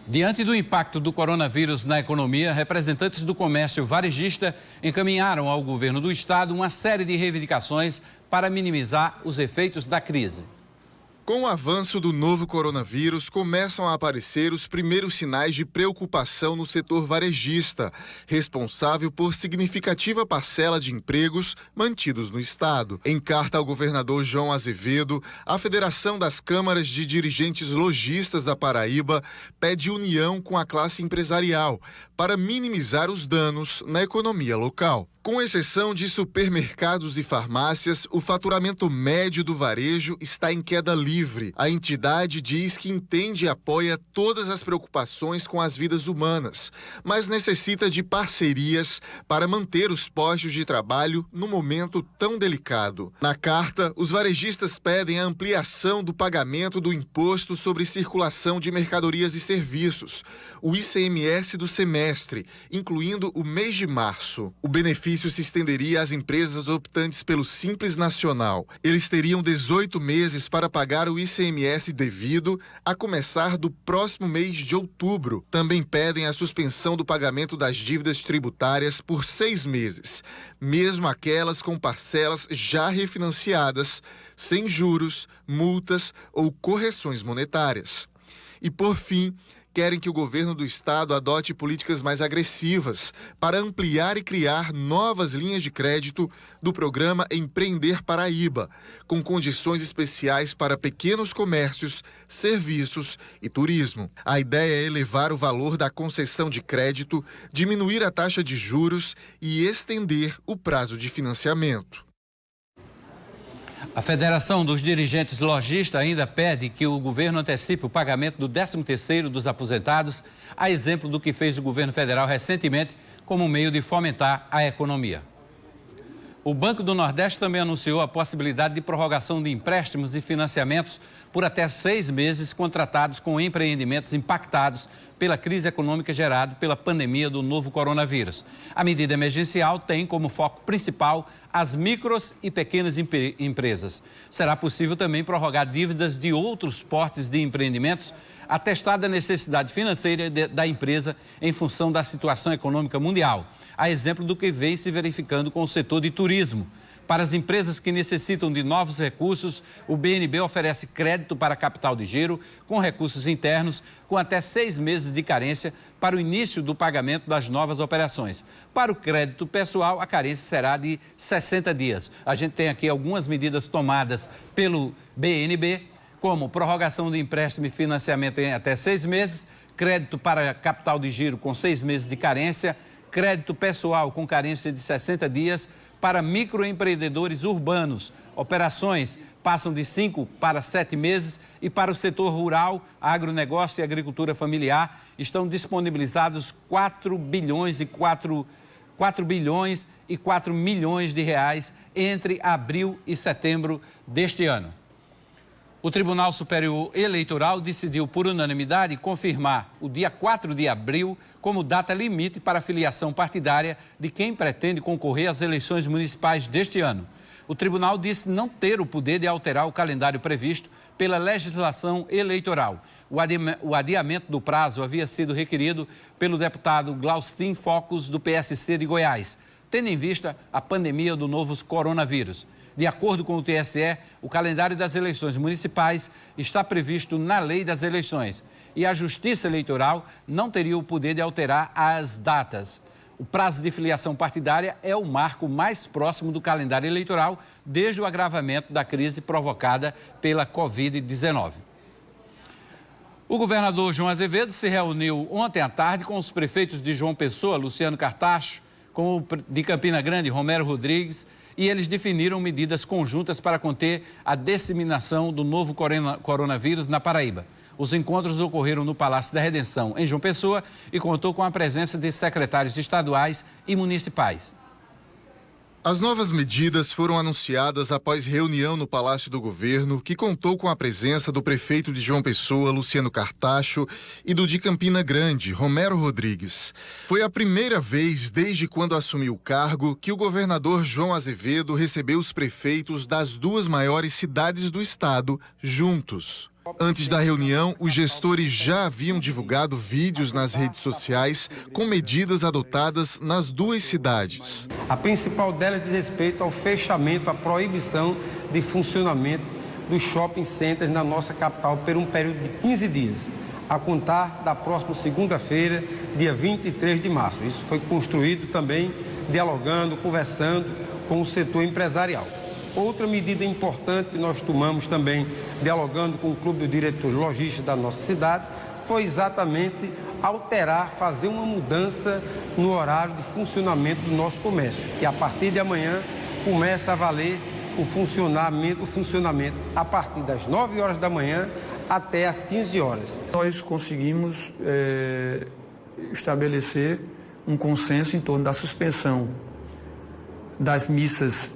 Diante do impacto do coronavírus na economia, representantes do comércio varejista encaminharam ao governo do estado uma série de reivindicações para minimizar os efeitos da crise. Com o avanço do novo coronavírus, começam a aparecer os primeiros sinais de preocupação no setor varejista, responsável por significativa parcela de empregos mantidos no estado. Em carta ao governador João Azevedo, a Federação das Câmaras de Dirigentes Lojistas da Paraíba pede união com a classe empresarial para minimizar os danos na economia local. Com exceção de supermercados e farmácias, o faturamento médio do varejo está em queda livre. A entidade diz que entende e apoia todas as preocupações com as vidas humanas, mas necessita de parcerias para manter os postos de trabalho no momento tão delicado. Na carta, os varejistas pedem a ampliação do pagamento do Imposto sobre Circulação de Mercadorias e Serviços, o ICMS do semestre, incluindo o mês de março. O benefício se estenderia às empresas optantes pelo Simples Nacional. Eles teriam 18 meses para pagar o ICMS devido, a começar do próximo mês de outubro. Também pedem a suspensão do pagamento das dívidas tributárias por 6 meses, mesmo aquelas com parcelas já refinanciadas, sem juros, multas ou correções monetárias. E, por fim, querem que o governo do estado adote políticas mais agressivas para ampliar e criar novas linhas de crédito do programa Empreender Paraíba, com condições especiais para pequenos comércios, serviços e turismo. A ideia é elevar o valor da concessão de crédito, diminuir a taxa de juros e estender o prazo de financiamento. A Federação dos Dirigentes Lojistas ainda pede que o governo antecipe o pagamento do 13º dos aposentados, a exemplo do que fez o governo federal recentemente, como meio de fomentar a economia. O Banco do Nordeste também anunciou a possibilidade de prorrogação de empréstimos e financiamentos por até 6 meses contratados com empreendimentos impactados pela crise econômica gerada pela pandemia do novo coronavírus. A medida emergencial tem como foco principal as micros e pequenas empresas. Será possível também prorrogar dívidas de outros portes de empreendimentos, atestada a necessidade financeira da empresa em função da situação econômica mundial, a exemplo do que vem se verificando com o setor de turismo. Para as empresas que necessitam de novos recursos, o BNB oferece crédito para capital de giro com recursos internos, com até 6 meses de carência para o início do pagamento das novas operações. Para o crédito pessoal, a carência será de 60 dias. A gente tem aqui algumas medidas tomadas pelo BNB, como prorrogação de empréstimo e financiamento em até 6 meses, crédito para capital de giro com 6 meses de carência, crédito pessoal com carência de 60 dias, para microempreendedores urbanos. Operações passam de 5 para 7 meses e para o setor rural, agronegócio e agricultura familiar estão disponibilizados 4 bilhões e 4 milhões de reais entre abril e setembro deste ano. O Tribunal Superior Eleitoral decidiu por unanimidade confirmar o dia 4 de abril como data limite para a filiação partidária de quem pretende concorrer às eleições municipais deste ano. O tribunal disse não ter o poder de alterar o calendário previsto pela legislação eleitoral. O adiamento do prazo havia sido requerido pelo deputado Glaustin Focus, do PSC de Goiás, tendo em vista a pandemia do novo coronavírus. De acordo com o TSE, o calendário das eleições municipais está previsto na Lei das Eleições e a Justiça Eleitoral não teria o poder de alterar as datas. O prazo de filiação partidária é o marco mais próximo do calendário eleitoral desde o agravamento da crise provocada pela Covid-19. O governador João Azevedo se reuniu ontem à tarde com os prefeitos de João Pessoa, Luciano Cartacho, com o de Campina Grande, Romero Rodrigues, e eles definiram medidas conjuntas para conter a disseminação do novo coronavírus na Paraíba. Os encontros ocorreram no Palácio da Redenção, em João Pessoa, e contou com a presença de secretários estaduais e municipais. As novas medidas foram anunciadas após reunião no Palácio do Governo, que contou com a presença do prefeito de João Pessoa, Luciano Cartacho, e do de Campina Grande, Romero Rodrigues. Foi a primeira vez desde quando assumiu o cargo que o governador João Azevedo recebeu os prefeitos das 2 maiores cidades do estado juntos. Antes da reunião, os gestores já haviam divulgado vídeos nas redes sociais com medidas adotadas nas duas cidades. A principal delas diz respeito ao fechamento, à proibição de funcionamento dos shopping centers na nossa capital por um período de 15 dias, a contar da próxima segunda-feira, dia 23 de março. Isso foi construído também dialogando, conversando com o setor empresarial. Outra medida importante que nós tomamos também, dialogando com o Clube de Diretores Lojistas da nossa cidade, foi exatamente alterar, fazer uma mudança no horário de funcionamento do nosso comércio, que a partir de amanhã começa a valer o funcionamento a partir das 9 horas da manhã até as 15 horas. Nós conseguimos estabelecer um consenso em torno da suspensão das missas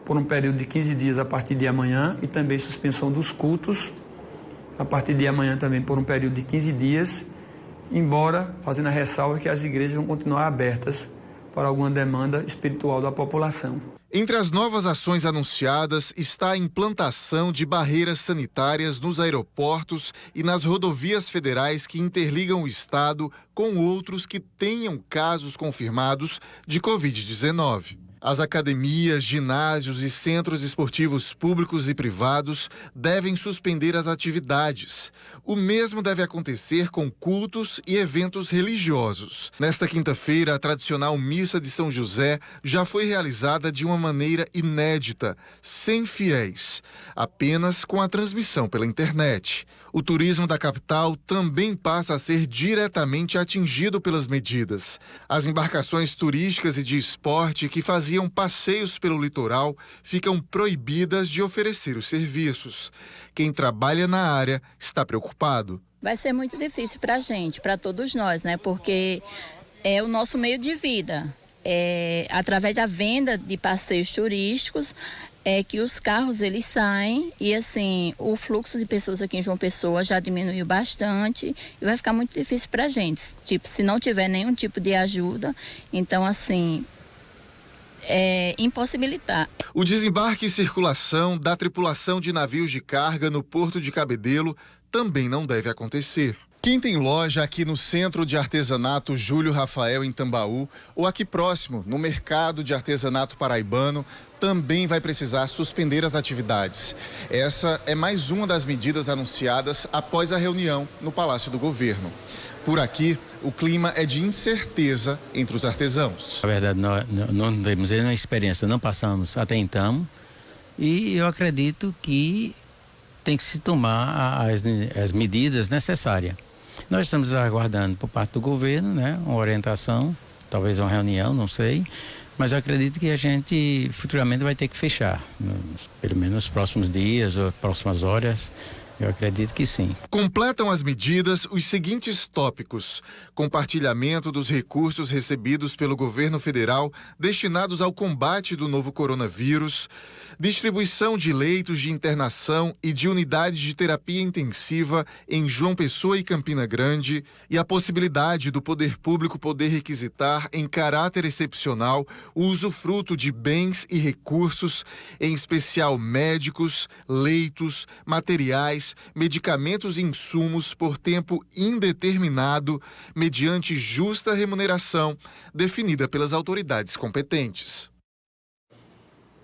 por um período de 15 dias a partir de amanhã e também suspensão dos cultos a partir de amanhã também por um período de 15 dias, embora fazendo a ressalva que as igrejas vão continuar abertas para alguma demanda espiritual da população. Entre as novas ações anunciadas está a implantação de barreiras sanitárias nos aeroportos e nas rodovias federais que interligam o estado com outros que tenham casos confirmados de Covid-19. As academias, ginásios e centros esportivos públicos e privados devem suspender as atividades. O mesmo deve acontecer com cultos e eventos religiosos. Nesta quinta-feira, a tradicional Missa de São José já foi realizada de uma maneira inédita, sem fiéis, apenas com a transmissão pela internet. O turismo da capital também passa a ser diretamente atingido pelas medidas. As embarcações turísticas e de esporte que faziam passeios pelo litoral ficam proibidas de oferecer os serviços. Quem trabalha na área está preocupado. Vai ser muito difícil para a gente, para todos nós, né? Porque é o nosso meio de vida. Através da venda de passeios turísticos, que os carros eles saem e assim o fluxo de pessoas aqui em João Pessoa já diminuiu bastante e vai ficar muito difícil para a gente, tipo, se não tiver nenhum tipo de ajuda, então assim impossibilitar. O desembarque e circulação da tripulação de navios de carga no Porto de Cabedelo também não deve acontecer. Quem tem loja aqui no Centro de Artesanato Júlio Rafael, em Tambaú, ou aqui próximo, no Mercado de Artesanato Paraibano, também vai precisar suspender as atividades. Essa é mais uma das medidas anunciadas após a reunião no Palácio do Governo. Por aqui, o clima é de incerteza entre os artesãos. Na verdade, nós não temos nenhuma experiência, não passamos até então, e eu acredito que tem que se tomar as medidas necessárias. Nós estamos aguardando por parte do governo, né, uma orientação, talvez uma reunião, não sei, mas eu acredito que a gente futuramente vai ter que fechar, pelo menos nos próximos dias ou próximas horas. Eu acredito que sim. Completam as medidas os seguintes tópicos: compartilhamento dos recursos recebidos pelo governo federal destinados ao combate do novo coronavírus, distribuição de leitos de internação e de unidades de terapia intensiva em João Pessoa e Campina Grande e a possibilidade do poder público poder requisitar em caráter excepcional o usufruto de bens e recursos, em especial médicos, leitos, materiais, medicamentos e insumos por tempo indeterminado, mediante justa remuneração definida pelas autoridades competentes.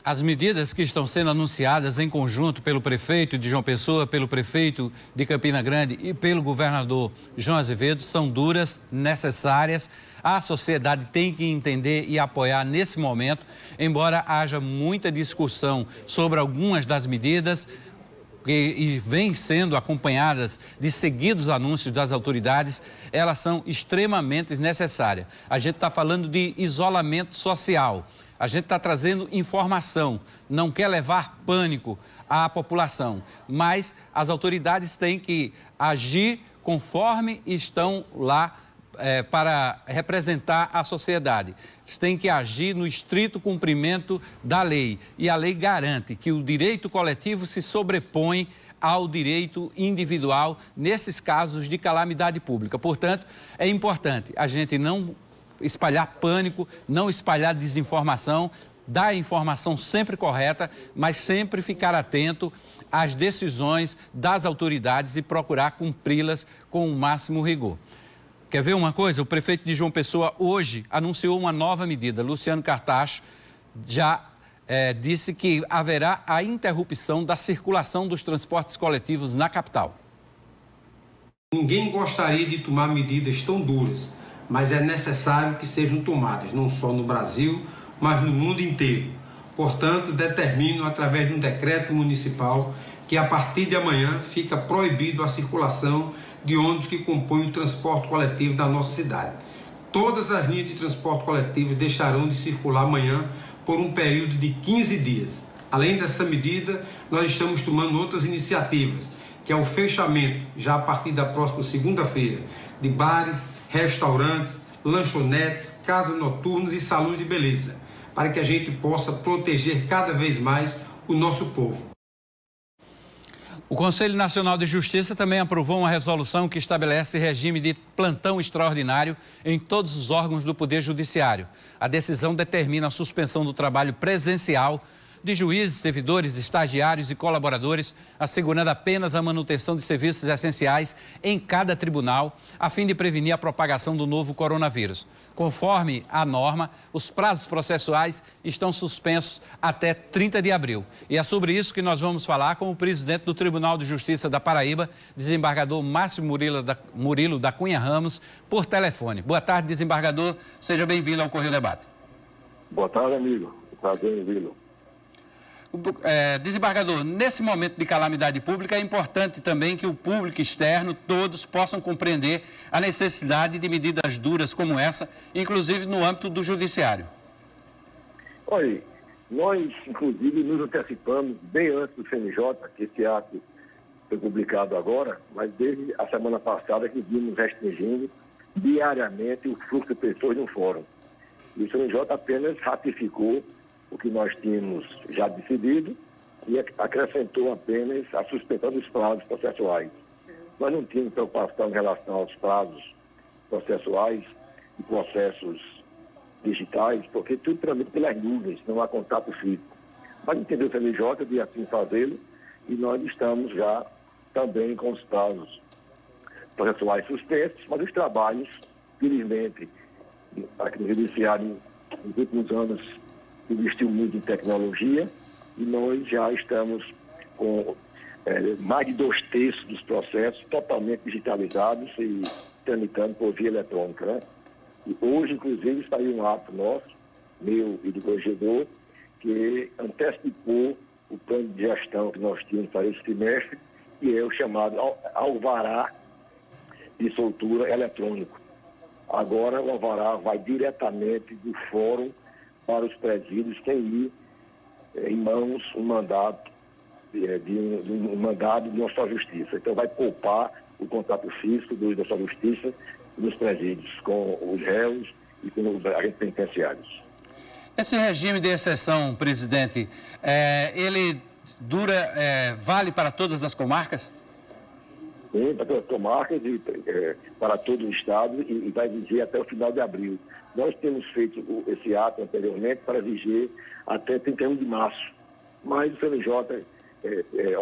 As medidas que estão sendo anunciadas em conjunto pelo prefeito de João Pessoa, pelo prefeito de Campina Grande e pelo governador João Azevedo são duras, necessárias. A sociedade tem que entender e apoiar nesse momento, embora haja muita discussão sobre algumas das medidas e vêm sendo acompanhadas de seguidos anúncios das autoridades, elas são extremamente necessárias. A gente está falando de isolamento social. A gente está trazendo informação, não quer levar pânico à população, mas as autoridades têm que agir conforme estão lá para representar a sociedade. Eles têm que agir no estrito cumprimento da lei e a lei garante que o direito coletivo se sobrepõe ao direito individual nesses casos de calamidade pública. Portanto, é importante a gente não espalhar pânico, não espalhar desinformação, dar a informação sempre correta, mas sempre ficar atento às decisões das autoridades e procurar cumpri-las com o máximo rigor. Quer ver uma coisa? O prefeito de João Pessoa hoje anunciou uma nova medida. Luciano Cartacho já disse que haverá a interrupção da circulação dos transportes coletivos na capital. Ninguém gostaria de tomar medidas tão duras, mas é necessário que sejam tomadas, não só no Brasil, mas no mundo inteiro. Portanto, determino, através de um decreto municipal, que a partir de amanhã fica proibido a circulação de ônibus que compõem o transporte coletivo da nossa cidade. Todas as linhas de transporte coletivo deixarão de circular amanhã por um período de 15 dias. Além dessa medida, nós estamos tomando outras iniciativas, que é o fechamento, já a partir da próxima segunda-feira, de bares, restaurantes, lanchonetes, casas noturnas e salões de beleza, para que a gente possa proteger cada vez mais o nosso povo. O Conselho Nacional de Justiça também aprovou uma resolução que estabelece regime de plantão extraordinário em todos os órgãos do Poder Judiciário. A decisão determina a suspensão do trabalho presencial de juízes, servidores, estagiários e colaboradores, assegurando apenas a manutenção de serviços essenciais em cada tribunal, a fim de prevenir a propagação do novo coronavírus. Conforme a norma, os prazos processuais estão suspensos até 30 de abril. E é sobre isso que nós vamos falar com o presidente do Tribunal de Justiça da Paraíba, desembargador Márcio Murilo da Cunha Ramos, por telefone. Boa tarde, desembargador. Seja bem-vindo ao Correio Debate. Boa tarde, amigo. Prazer em vê-lo. Desembargador, nesse momento de calamidade pública, é importante também que o público externo, todos, possam compreender a necessidade de medidas duras como essa, inclusive no âmbito do judiciário. Olha, nós, inclusive, nos antecipamos bem antes do CNJ, que esse ato foi publicado agora, mas desde a semana passada que vimos restringindo diariamente o fluxo de pessoas no fórum. E o CNJ apenas ratificou o que nós tínhamos já decidido e acrescentou apenas a suspensão dos prazos processuais. Nós não tínhamos preocupação em relação aos prazos processuais e processos digitais, porque tudo tramita pelas nuvens, não há contato físico. Mas entendeu o CNJ de assim fazê-lo e nós estamos já também com os prazos processuais suspensos, mas os trabalhos, felizmente, aqui no Judiciário, nos últimos anos, investiu muito em tecnologia e nós já estamos com mais de 2/3 dos processos totalmente digitalizados e tramitando por via eletrônica, né? E hoje, inclusive, saiu um ato nosso, meu e do corregedor, que antecipou o plano de gestão que nós tínhamos para esse trimestre, que é o chamado alvará de soltura eletrônico. Agora o alvará vai diretamente do fórum para os presídios sem ir em mãos um mandato de uma só justiça. Então vai poupar o contato físico da sua justiça nos presídios, com os réus e com os agentes penitenciários. Esse regime de exceção, presidente, ele vale para todas as comarcas? Sim, para todas as comarcas e para todo o estado e vai viger até o final de abril. Nós temos feito esse ato anteriormente para viger até 31 de março, mas o CNJ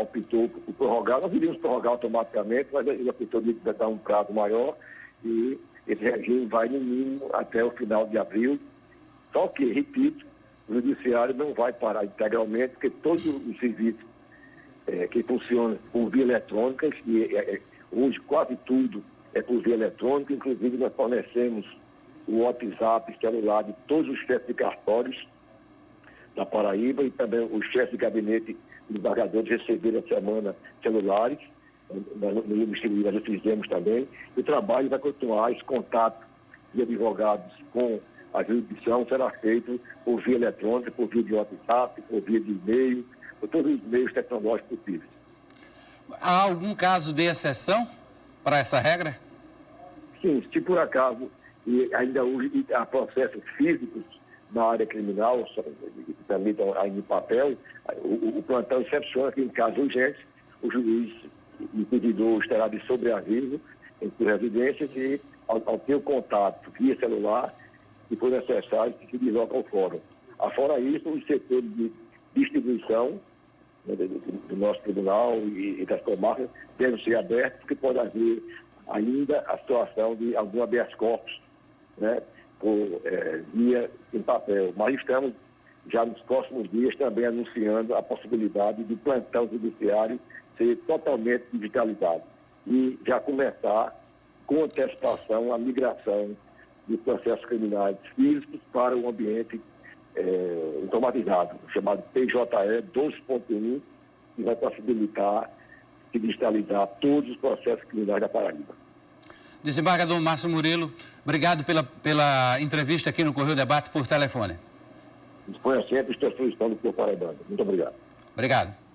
optou por prorrogar. Nós iríamos prorrogar automaticamente, mas ele optou de dar um prazo maior e esse regime vai no mínimo até o final de abril. Só que, repito, o Judiciário não vai parar integralmente, porque todos os serviços que funcionam por via eletrônica, e hoje quase tudo é por via eletrônica, inclusive nós fornecemos o WhatsApp celular de todos os chefes de cartórios da Paraíba e também os chefes de gabinete e embargadores receberam a semana celulares, no distribuído nós fizemos também. E o trabalho vai continuar, esse contato de advogados com a jurisdição será feito por via eletrônica, por via de WhatsApp, por via de e-mail, por todos os meios tecnológicos possíveis. Há algum caso de exceção para essa regra? Sim, se por acaso e ainda hoje há processos físicos na área criminal, que tramitam ainda em papel, o plantão excepciona que em casos urgentes o juiz e o pedidor estará de sobreaviso em suas residências e ao ter o contato via celular, se for necessário, se desloca ao fórum. Afora isso, os setores de distribuição né, do nosso tribunal e das comarcas devem ser abertos, porque pode haver ainda a situação de algum habeas corpus, né, por via em papel. Mas estamos já nos próximos dias também anunciando a possibilidade de plantão judiciário ser totalmente digitalizado e já começar com antecipação a migração de processos criminais físicos para o ambiente informatizado, chamado PJE 12.1, que vai possibilitar se digitalizar todos os processos criminais da Paraíba. Desembargador Márcio Murilo, obrigado pela entrevista aqui no Correio Debate por telefone. Disponha sempre à disposição do povo paraibano. Muito obrigado. Obrigado.